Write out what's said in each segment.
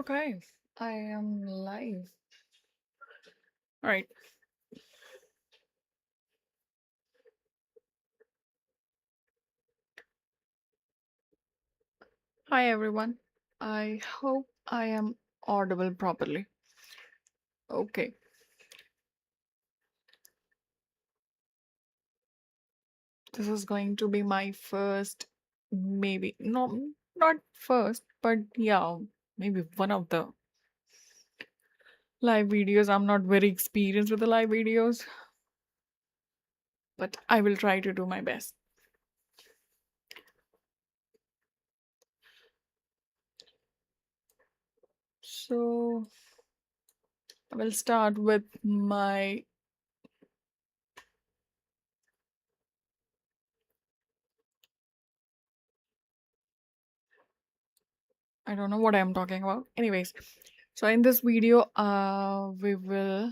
Okay, I am live. All right. Hi, everyone. I hope I am audible properly. Okay. This is going to be my first, maybe, no, not first, but yeah, maybe one of the live videos. I'm not very experienced with the live videos, but I will try to do my best. So, I will start with my. I don't know what I'm talking about. Anyways, so in this video, we will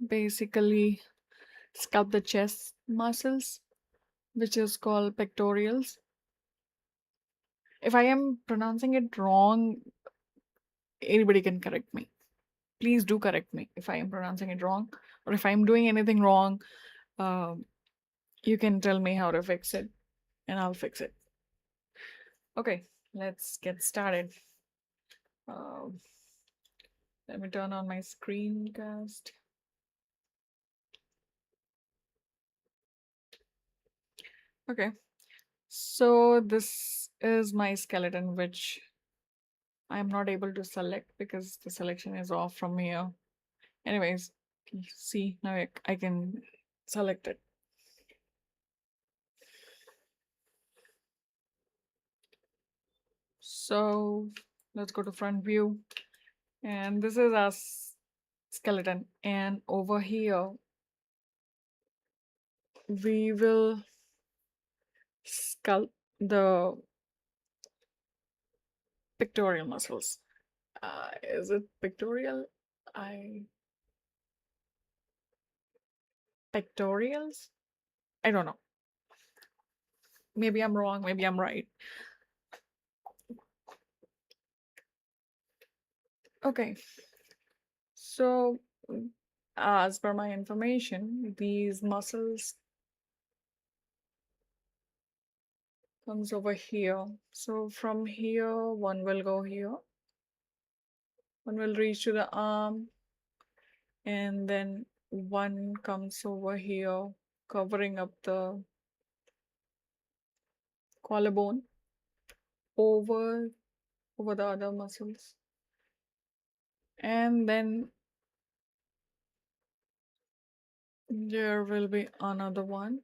basically sculpt the chest muscles, which is called pectorals. If I am pronouncing it wrong, anybody can correct me. Please do correct me if I am pronouncing it wrong, or if I'm doing anything wrong. Um, you can tell me how to fix it, and I'll fix it. Okay, let's get started. Um, Let me turn on my screencast. Okay, so this is my skeleton, which I'm not able to select because the selection is off from here. Anyways, see, now I can select it. So let's go to front view. And this is our skeleton. And over here, we will sculpt the pectoral muscles. Is it pectoral? I Pectorials? I don't know. Maybe I'm wrong, maybe I'm right. Okay, so as per my information, these muscles comes over here. So from here, one will go here, one will reach to the arm, and then one comes over here, covering up the collarbone over the other muscles, and then there will be another one.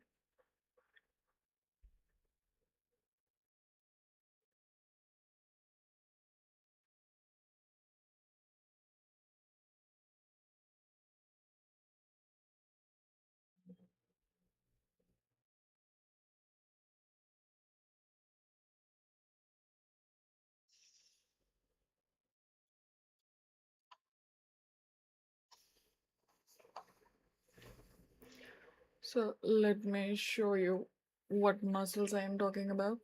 So let me show you what muscles I am talking about.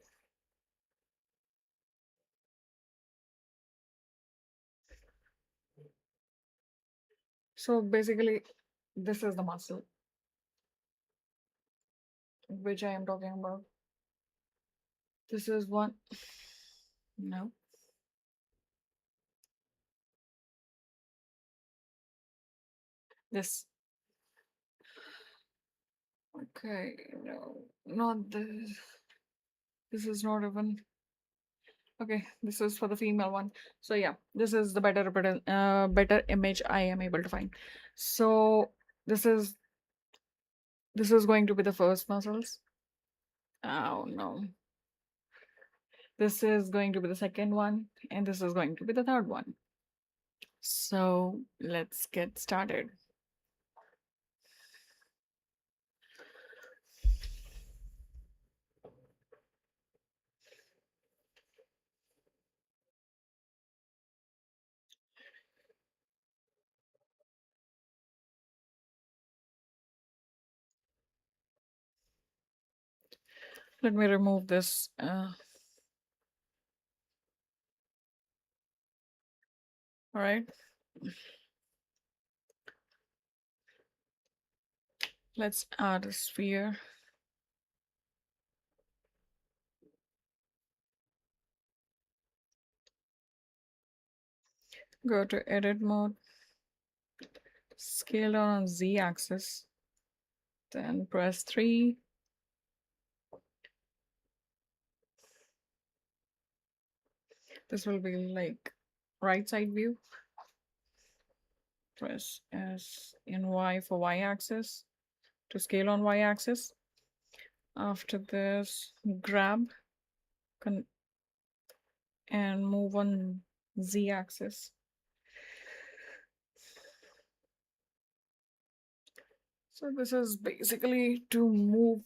So basically, this is the muscle which I am talking about. This is one. No. This. Okay. No. Not this. This is not even. Okay. This is for the female one. So yeah, this is the better image I am able to find. So this is this is going to be the first muscles. Oh no. This is going to be the second one, and this is going to be the third one. So let's get started. Let me remove this. All right. Let's add a sphere. Go to edit mode, scale down on Z axis, then press 3. This will be like right side view. Press S in Y for Y axis to scale on Y axis. After this, grab and move on Z axis. So this is basically to move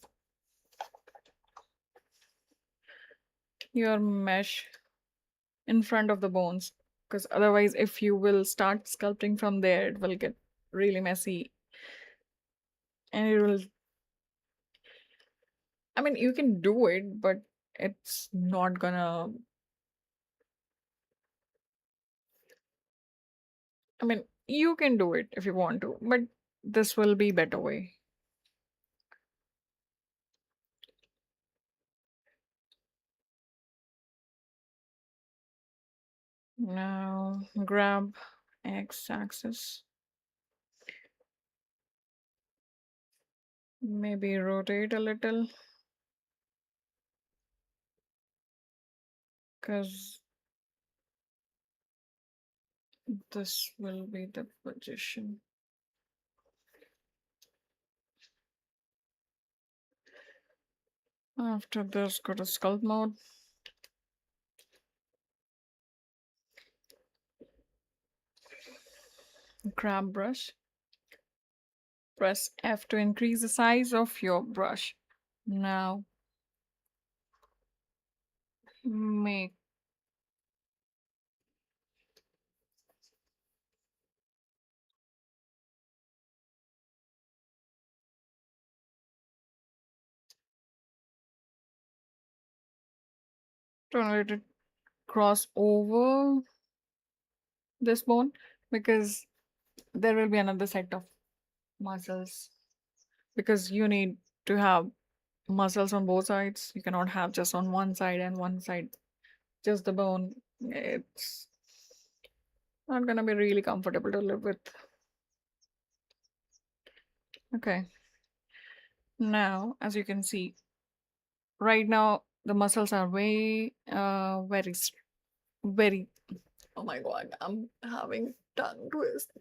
your mesh in front of the bones, because otherwise if you will start sculpting from there, it will get really messy and it will, I mean, you can do it, but it's not gonna, I mean, you can do it if you want to, but this will be better way. Now grab X axis, maybe rotate a little, because this will be the position. After this, go to sculpt mode. Grab brush. Press F to increase the size of your brush. Now make don't let it cross over this bone, because there will be another set of muscles, because you need to have muscles on both sides. You cannot have just on one side and one side just the bone. It's not gonna be really comfortable to live with. Okay, now as you can see, right now the muscles are way very, oh my god, I'm having tongue twist.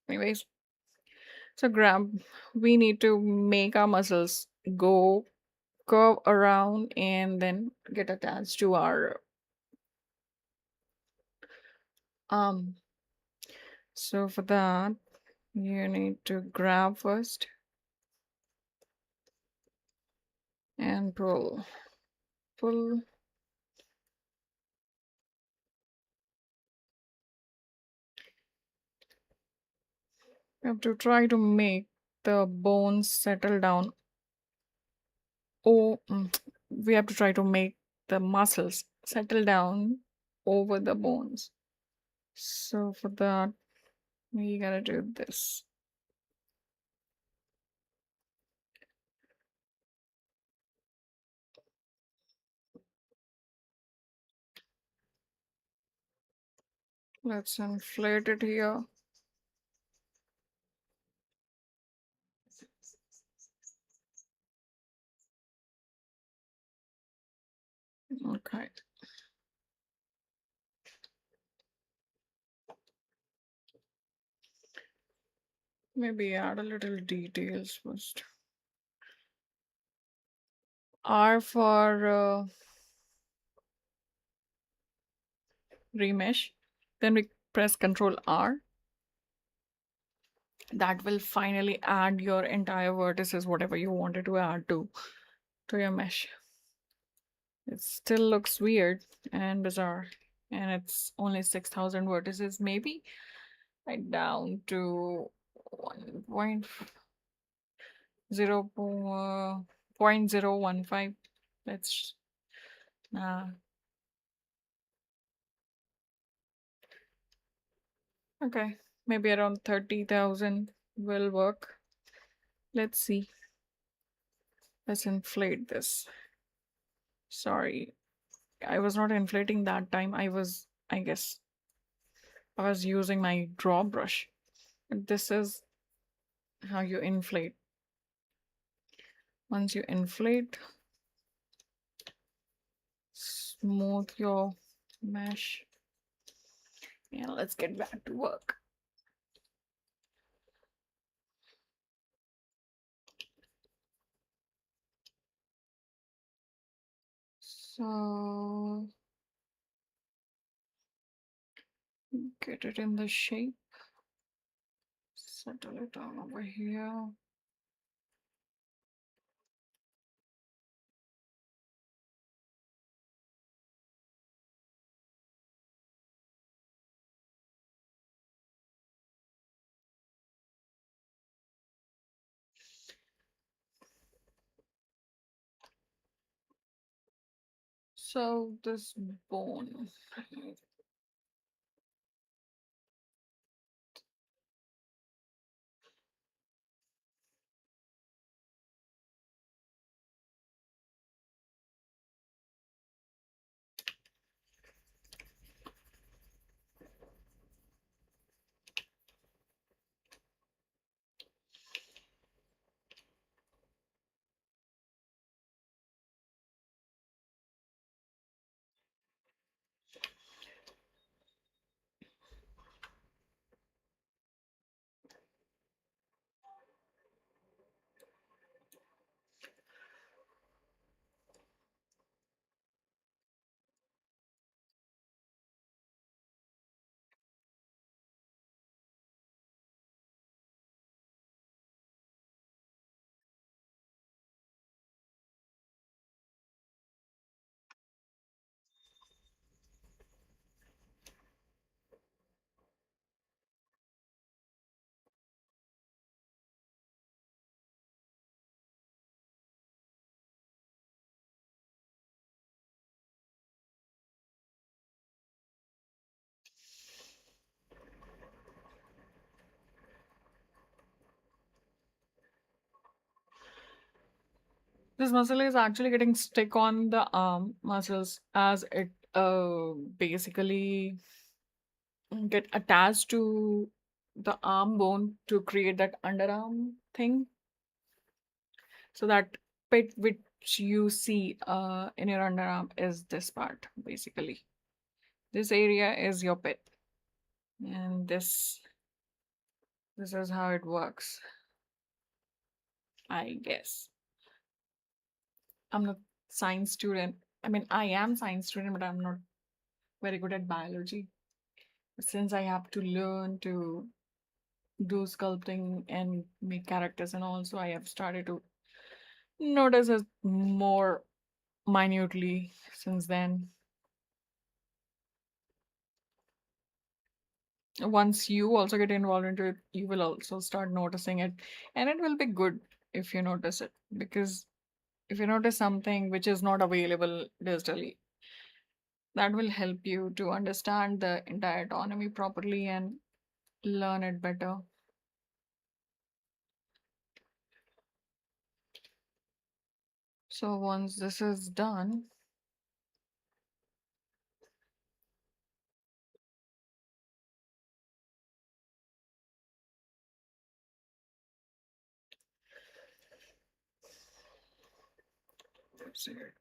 Anyways, so grab, we need to make our muscles go curve around and then get attached to our arm. So for that, you need to grab first and pull. You have to try to make the bones settle down. Oh, we have to try to make the muscles settle down over the bones. So for that, we gotta do this. Let's inflate it here. Okay. Maybe add a little details first. R for remesh. Then we press Control R. That will finally add your entire vertices, whatever you wanted to add to your mesh. It still looks weird and bizarre, and it's only 6,000 vertices, maybe right down to 1.0.015. Let's uh, Okay, maybe around 30,000 will work. Let's see. Let's inflate this. Sorry, I was not inflating that time. I guess, I was using my draw brush. But this is how you inflate. Once you inflate, smooth your mesh. Yeah, let's get back to work. So get it in the shape. Settle it down over here. So this bone. This muscle is actually getting stick on the arm muscles as it basically get attached to the arm bone to create that underarm thing. So that pit which you see in your underarm is this part basically. This area is your pit, and this is how it works. I guess I'm not science student. I mean, I am science student, but I'm not very good at biology. Since I have to learn to do sculpting and make characters and all, so I have started to notice it more minutely since then. Once you also get involved into it, you will also start noticing it, and it will be good if you notice it, because if you notice something which is not available digitally, that will help you to understand the entire autonomy properly and learn it better. So once this is done, let's see it.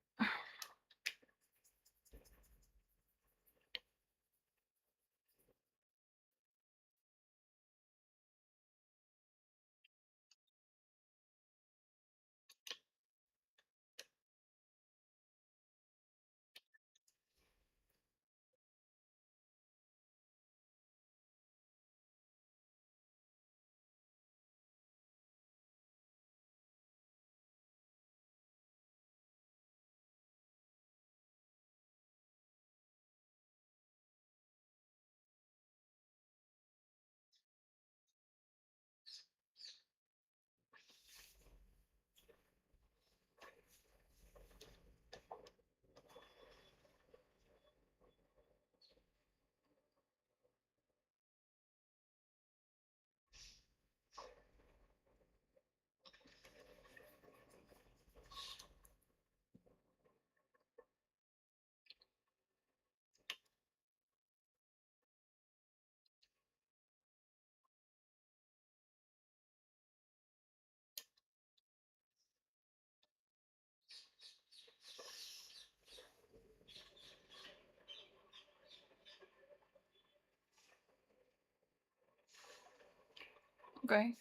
Okay.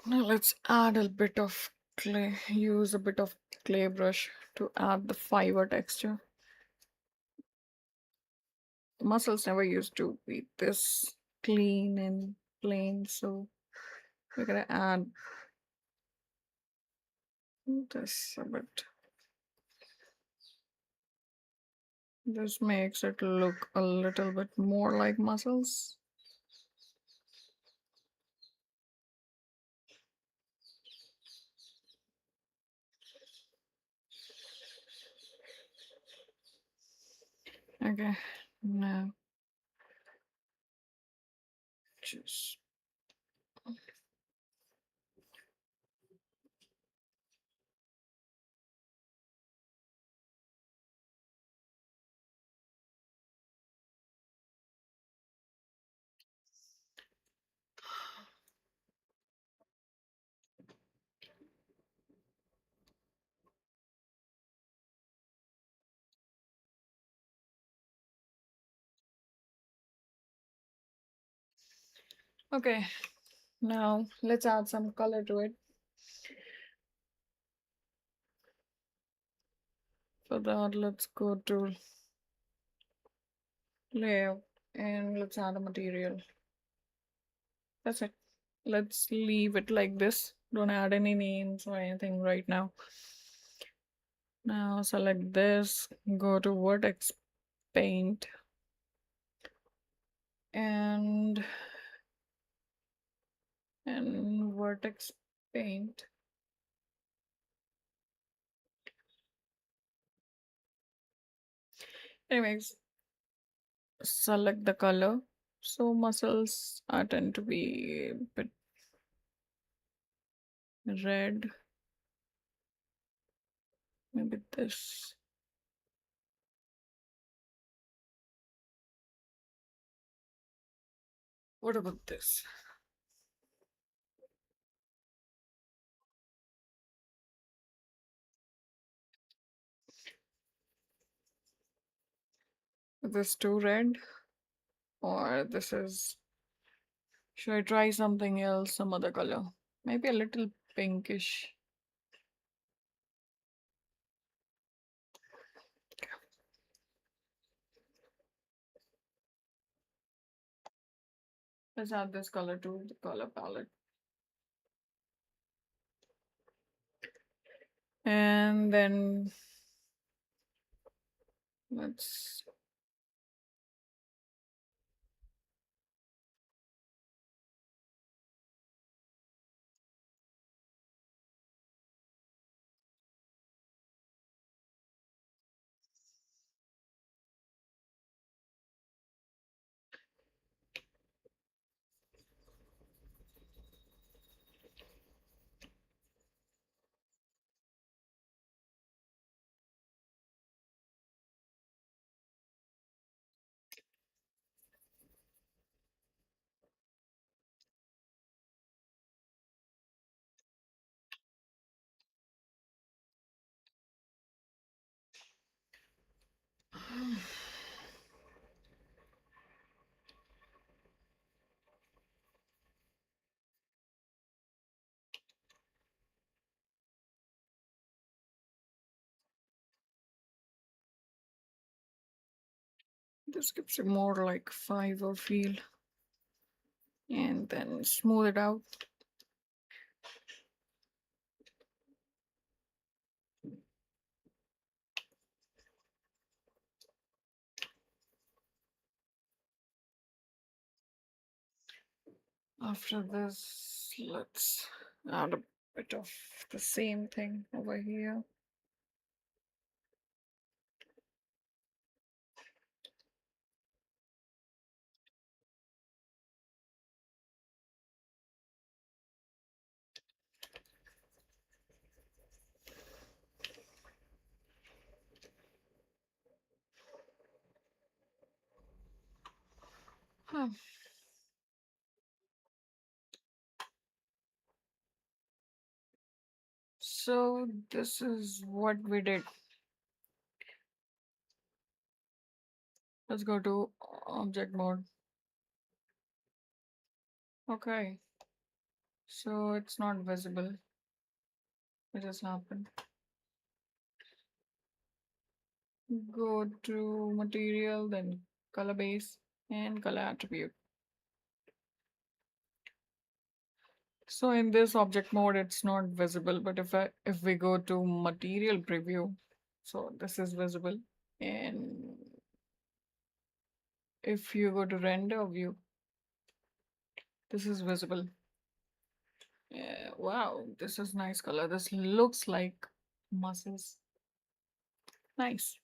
Now let's add a bit of clay. Use a bit of clay brush to add the fiber texture. The muscles never used to be this clean and plain, so we're gonna add this a bit. This makes it look a little bit more like muscles. Okay, now just okay. Now let's add some color to it. For that, let's go to layout and let's add a material. That's it. Let's leave it like this. Don't add any names or anything right now. Now select this, go to vertex paint and vertex paint. Anyways, select the color. So muscles are tend to be a bit red. Maybe this. What about this? Is this too red? Or this is... Should I try something else, some other color? Maybe a little pinkish. Let's add this color to the color palette. And then let's This gives a more like fiber feel. And then smooth it out. After this, let's add a bit of the same thing over here. Huh. So this is what we did. Let's go to object mode. Okay, so it's not visible. It just happened. Go to material, then color base and color attribute. So in this object mode, it's not visible, but if we go to material preview, so this is visible. And if you go to render view, this is visible. Yeah, wow, this is nice color. This looks like muscles. Nice.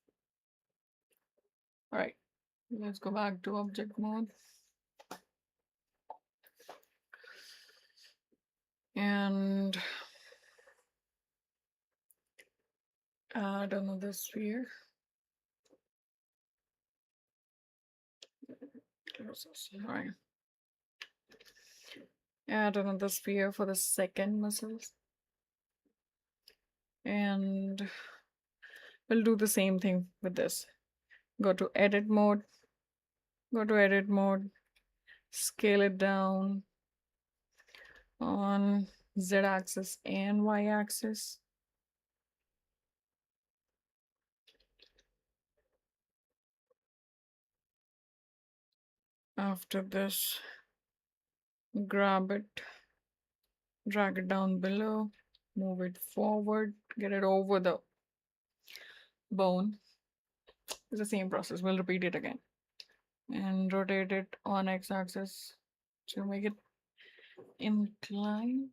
All right, let's go back to object mode. And add another sphere. All right. Add another sphere for the second muscles. And we'll do the same thing with this. Go to edit mode. Go to edit mode. Scale it down on Z axis and Y axis. After this, grab it, drag it down below, move it forward, get it over the bone. It's the same process. We'll repeat it again. And rotate it on X axis to make it incline.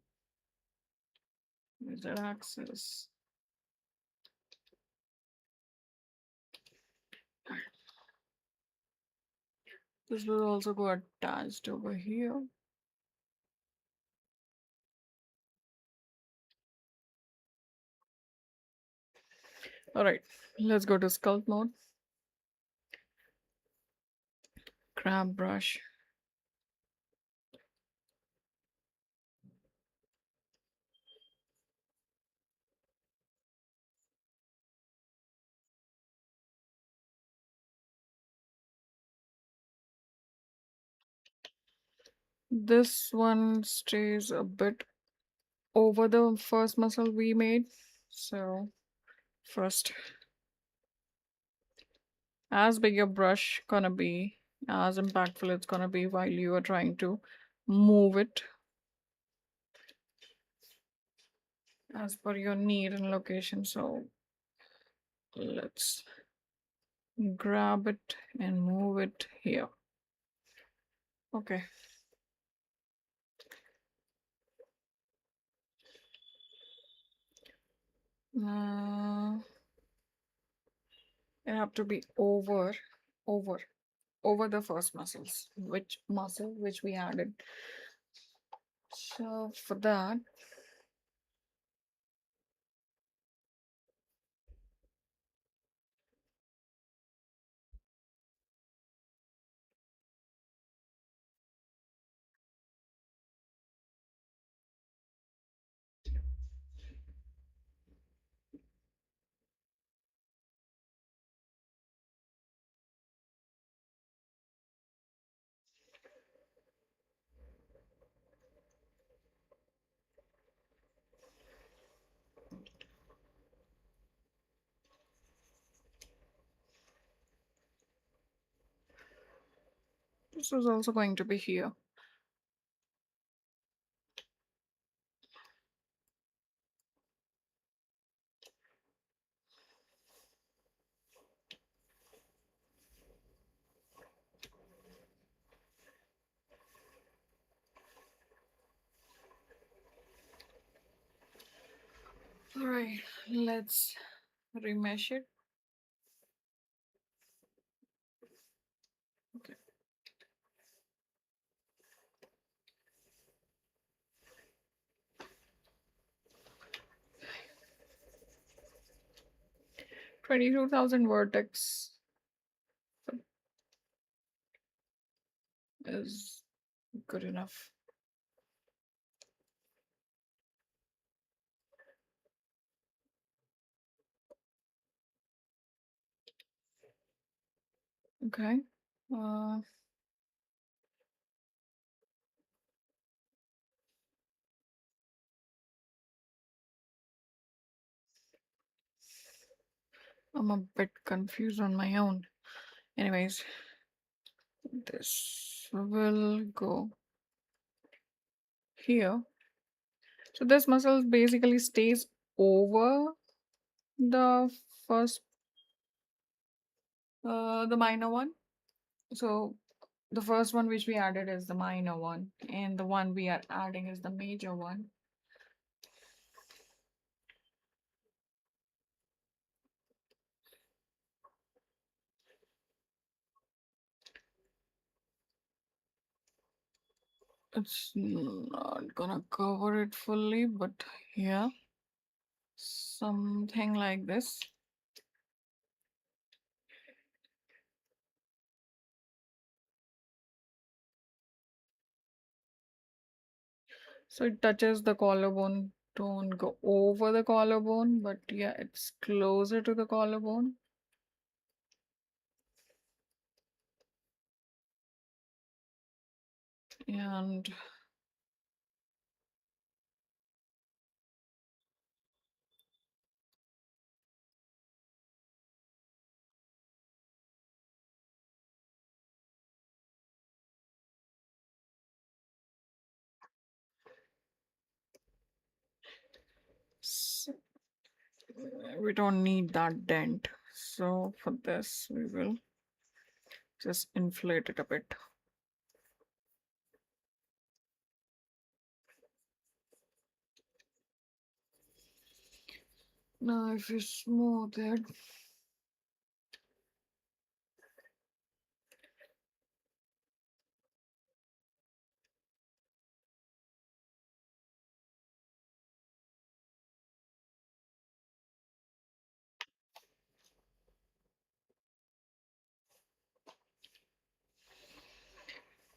Z axis. This will also go attached over here. All right, let's go to sculpt mode. Grab brush. This one stays a bit over the first muscle we made. So first, as big your brush gonna be, as impactful it's gonna be while you are trying to move it as per your need and location. So let's grab it and move it here. Okay. It have to be over, over the first muscles. Which muscle? Which we added. So for that, This is also going to be here. All right, let's remesh it. Okay. 22,000 vertex is good enough. Okay. I'm a bit confused on my own. Anyways, this will go here. So this muscle basically stays over the first, the minor one. So the first one which we added is the minor one, and the one we are adding is the major one. It's not gonna cover it fully, but yeah, something like this. So it touches the collarbone. Don't go over the collarbone, but yeah, it's closer to the collarbone. And we don't need that dent. So for this, we will just inflate it a bit. Now, if you smooth it,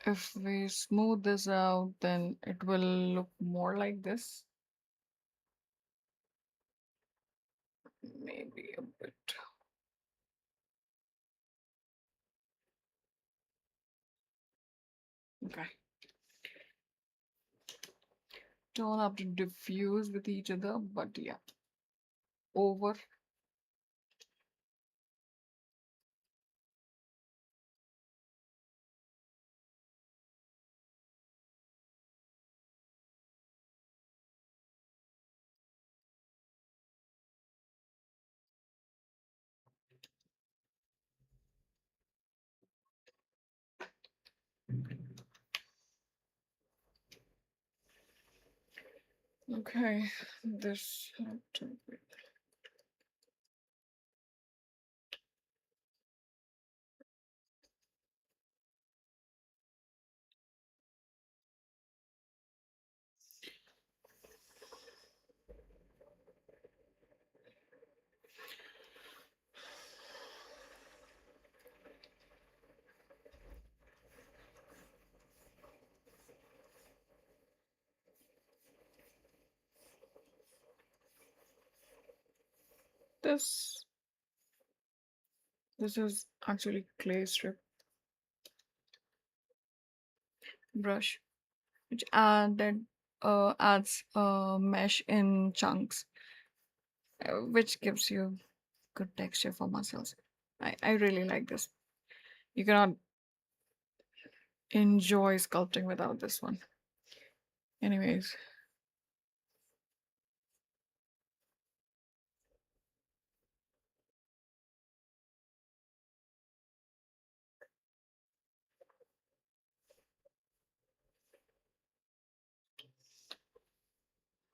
if we smooth this out, then it will look more like this. Maybe a bit. Okay. Don't have to diffuse with each other, but yeah. Over. Okay. This had to be. This this is actually clay strip brush, which adds mesh in chunks, which gives you good texture for muscles. I really like this. You cannot enjoy sculpting without this one. Anyways.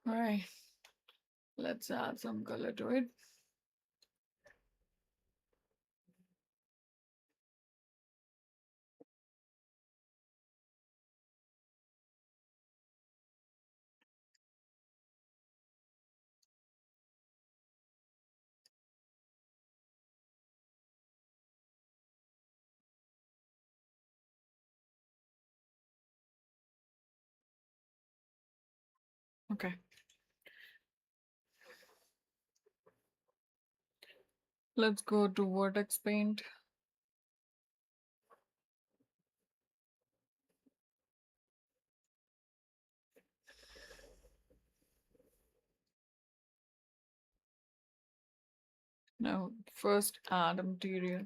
All right. Let's add some color to it. Okay. Let's go to vertex paint. Now, first add a material.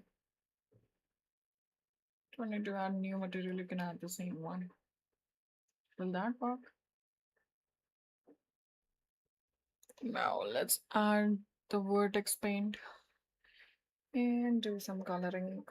Don't need to add new material, you can add the same one. Will that work? Now, let's add the vertex paint and do some coloring.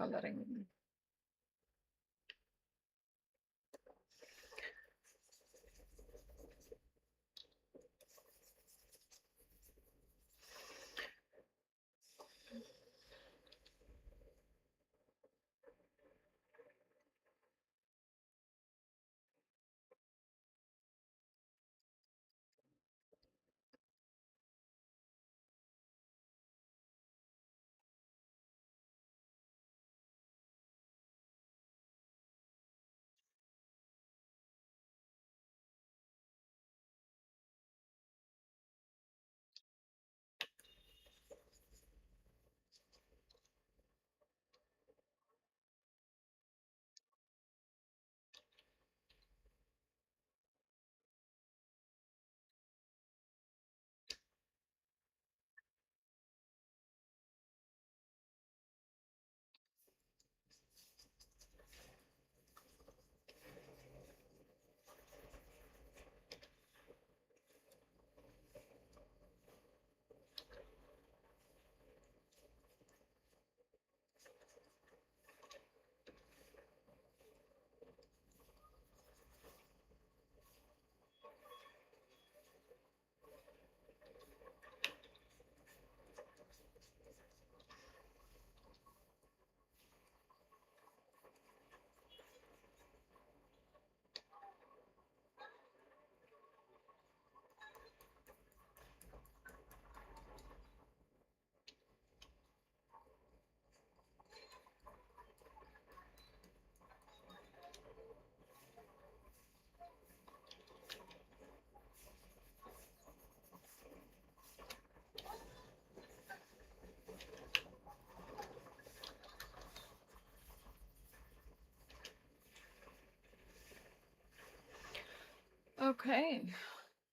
Okay,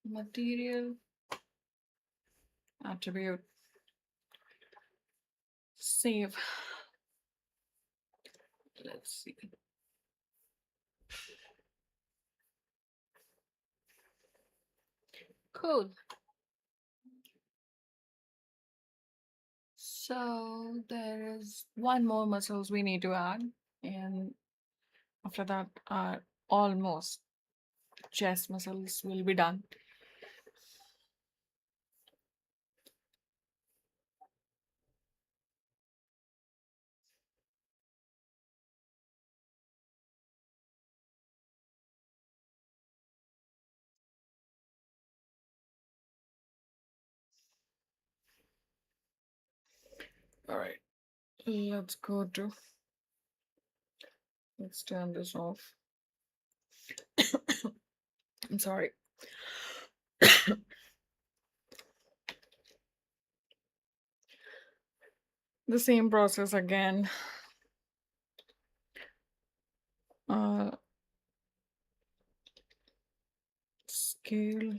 material, attribute, save. Let's see. Cool. So there is one more muscles we need to add, and after that, our almost chest muscles will be done. All right, let's go to, let's turn this off. I'm sorry. The same process again. Scale.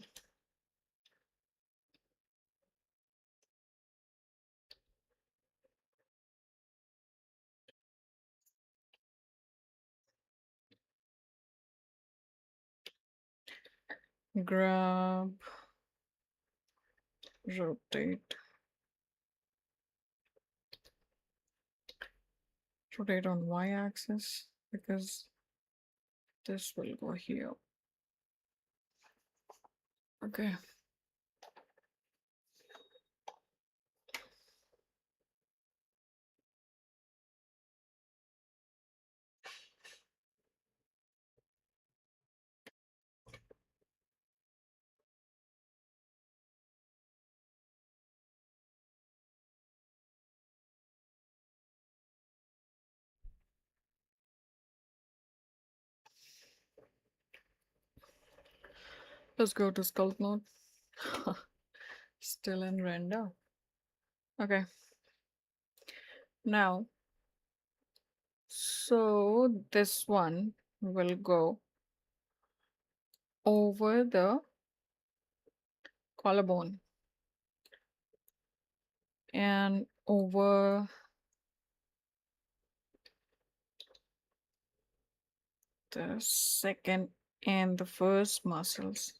grab, rotate, rotate on y-axis because this will go here. Okay. Let's go to sculpt mode. Still in render. Okay. Now, so this one will go over the collarbone and over the second and the first muscles.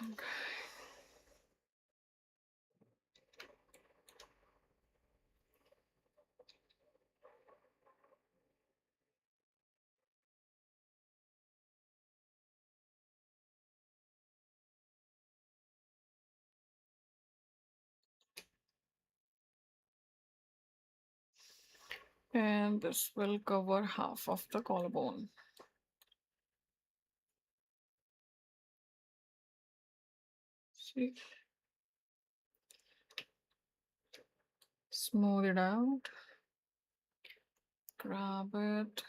Okay. And this will cover half of the collarbone. See? Smooth it out. Grab it.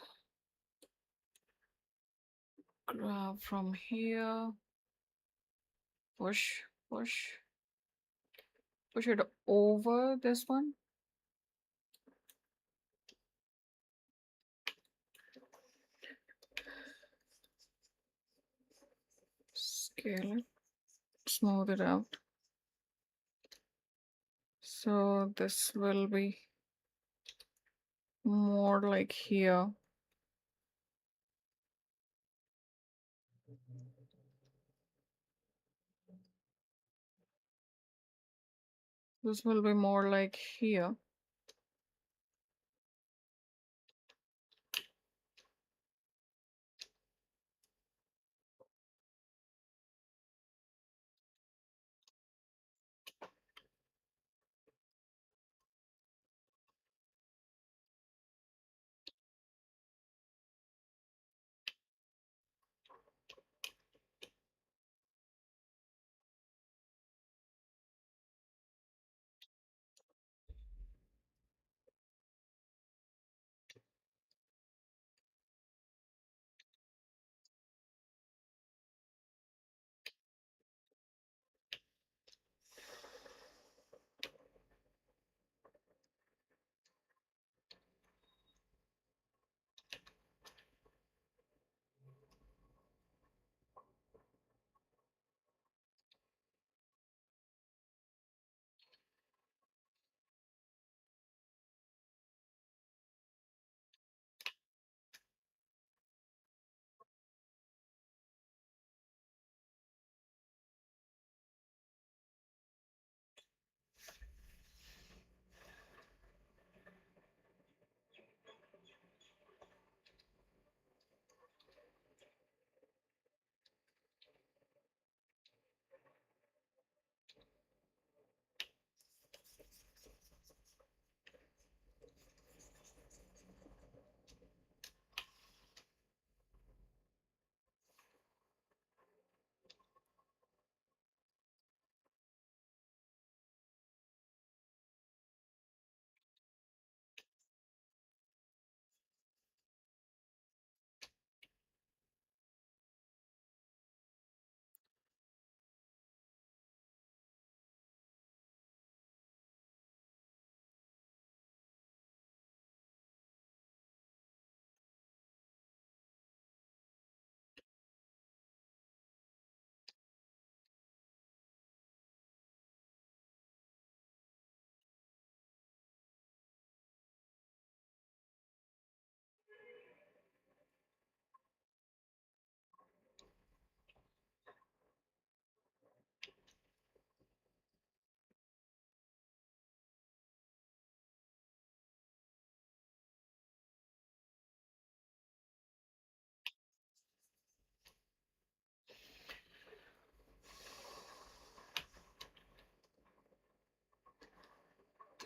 Grab from here. Push, push. Push it over this one. Scale it. Smooth it out. So this will be more like here. This will be more like here.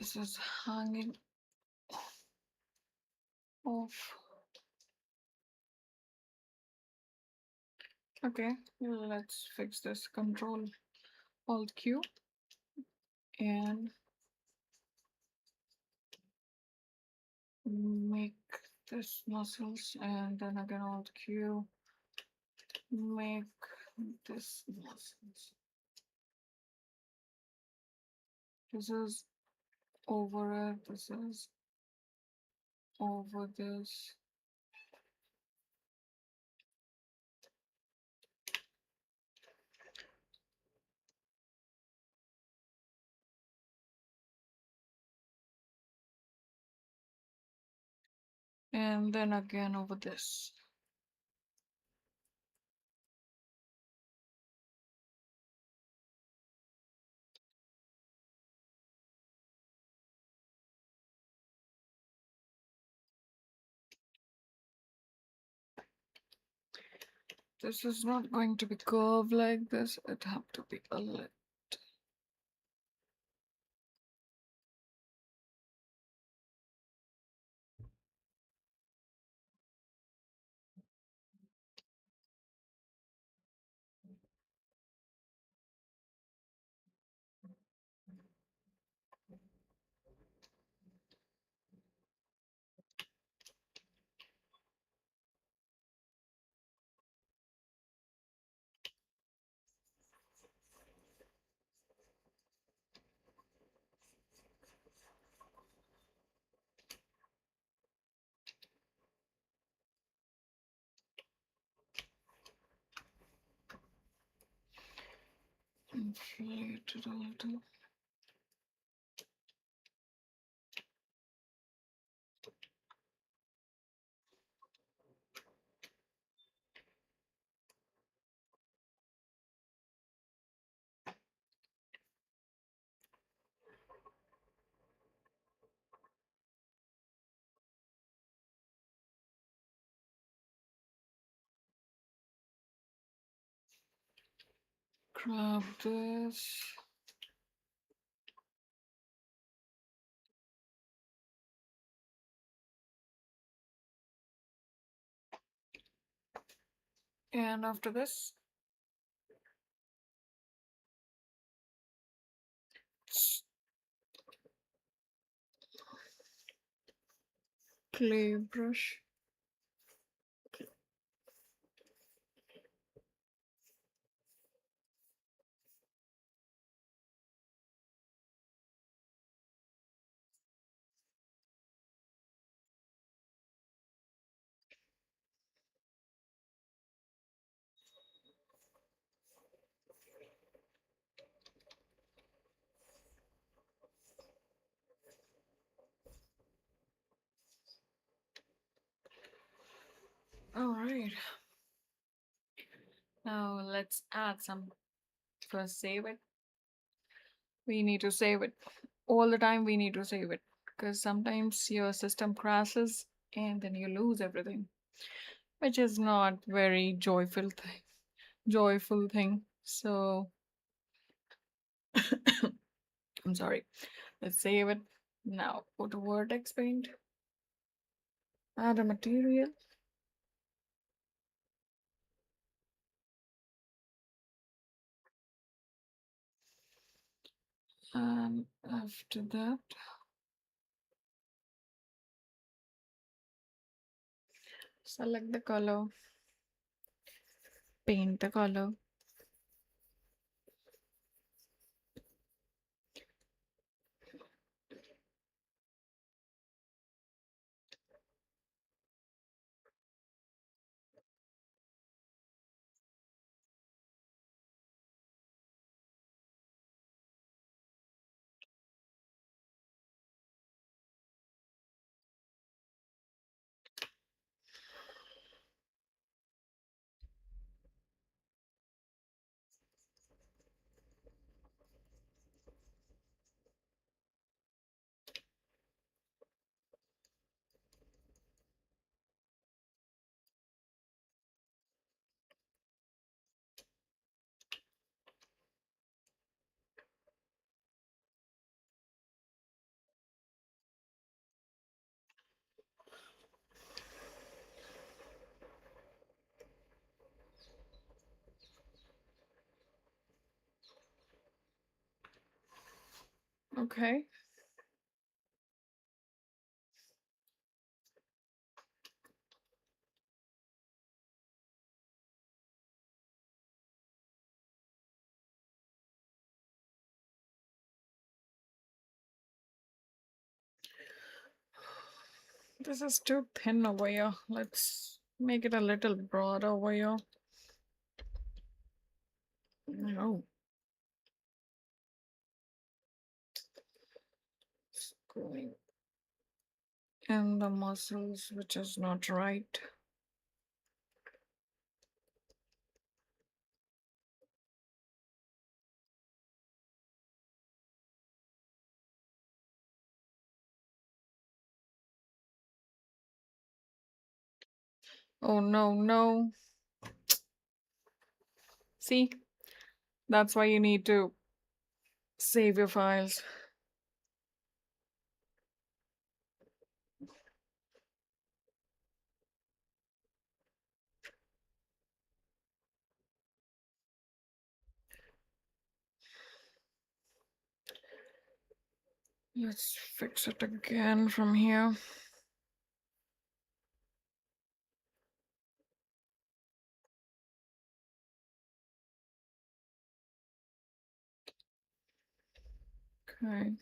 This is hanging off. Okay, let's fix this. Control Alt Q and make this muscles, and then again Alt Q, make this muscles. This is over it, this is over this. And then again over this. This is not going to be curved like this, it have to be a little. Inflate it a little. Grab this. And after this, clay brush. All right. Now let's add some. First, save it. We need to save it. All the time we need to save it. Because sometimes your system crashes and then you lose everything. Which is not very joyful thing. So I'm sorry. Let's save it. Now go to vertex paint. Add a material. And after that, select the color, paint the color. Okay. This is too thin over here. Let's make it a little broader over here. No. Screwing in the muscles, which is not right. Oh no, no. See, that's why you need to save your files. Let's fix it again from here. Okay.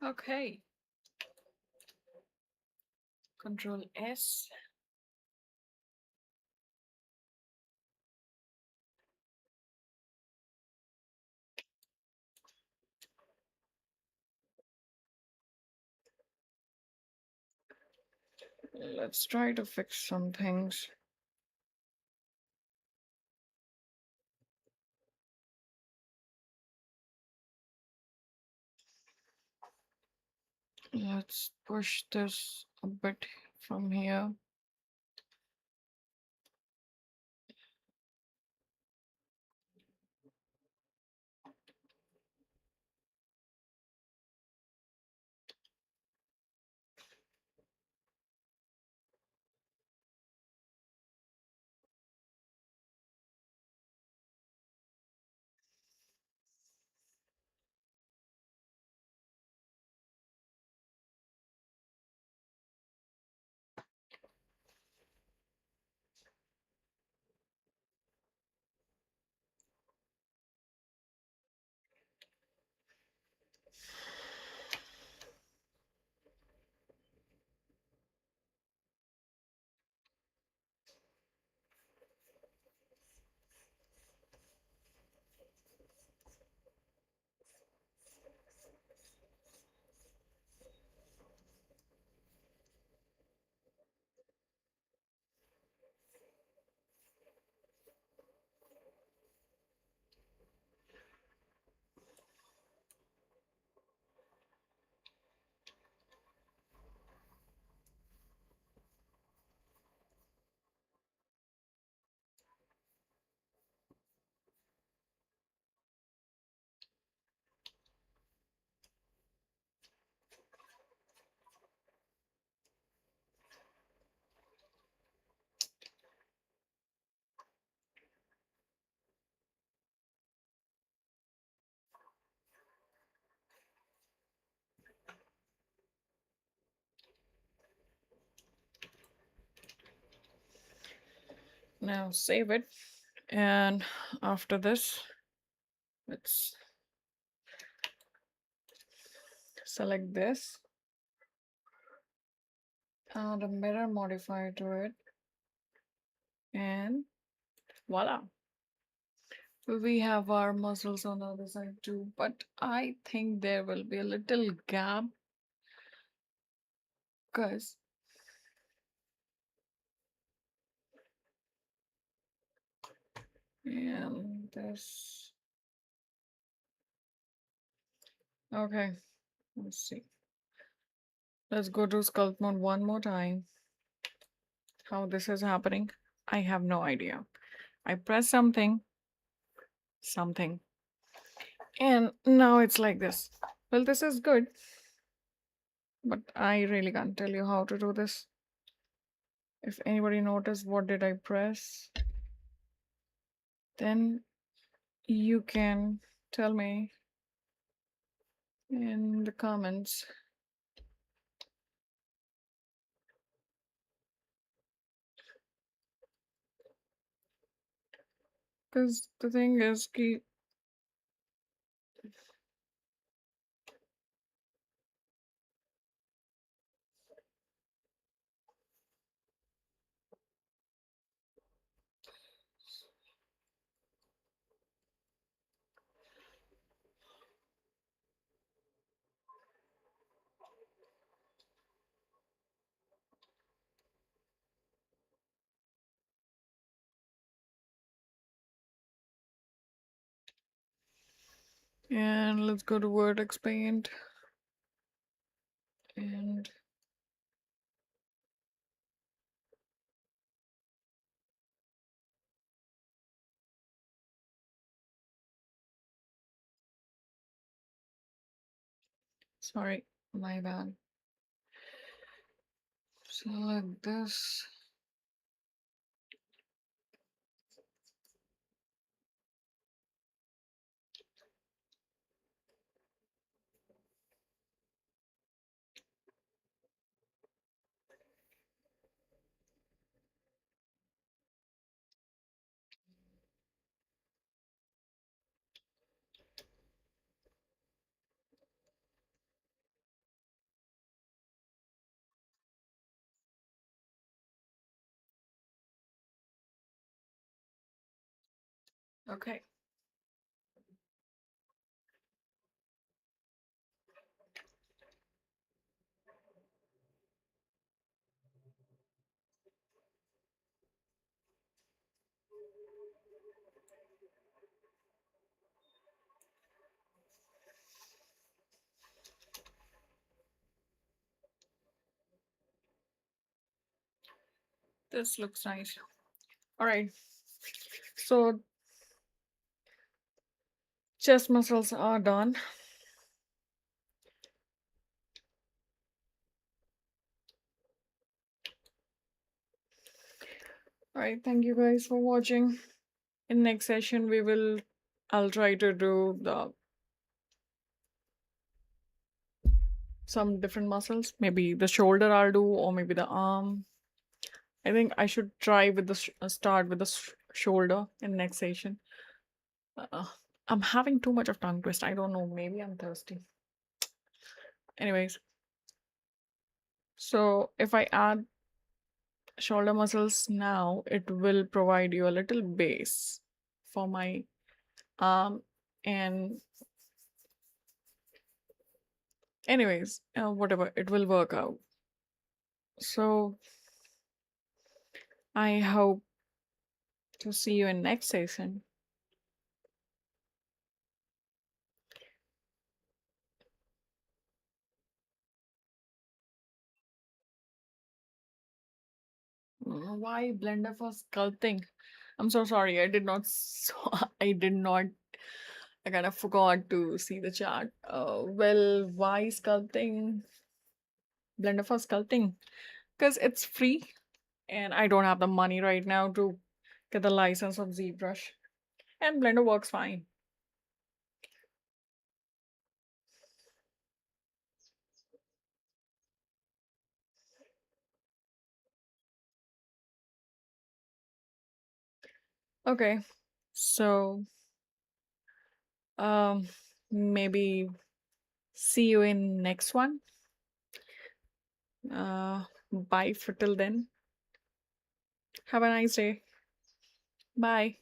Okay. Control S. Let's try to fix some things. Let's push this a bit from here. Now save it. And after this, let's select this, add a mirror modifier to it, and voila. We have our muscles on the other side too, but I think there will be a little gap because and this. Okay, let's see. Let's go to sculpt mode one more time. How this is happening, I have no idea. I press something, and now it's like this. Well, this is good, but I really can't tell you how to do this. If anybody noticed what did I press, then you can tell me in the comments. Because the thing is, and let's go to vertex paint and sorry, my bad. Select this. Okay. This looks nice. All right. So chest muscles are done. All right. Thank you guys for watching. In next session, I'll try to do some different muscles. Maybe the shoulder I'll do, or maybe the arm. I think I should try with the start with the shoulder in next session. Uh, I'm having too much of tongue twist. I don't know. Maybe I'm thirsty. Anyways, so if I add shoulder muscles now, it will provide you a little base for my arm. And anyways, whatever, it will work out. So I hope to see you in next session. Why blender for sculpting? I'm so sorry. I did not. I did not. I kind of forgot to see the chart. Well, why sculpting? Blender for sculpting? Because it's free, and I don't have the money right now to get the license of ZBrush. And Blender works fine. Okay, so um, maybe see you in next one. Bye for till then. Have a nice day. Bye.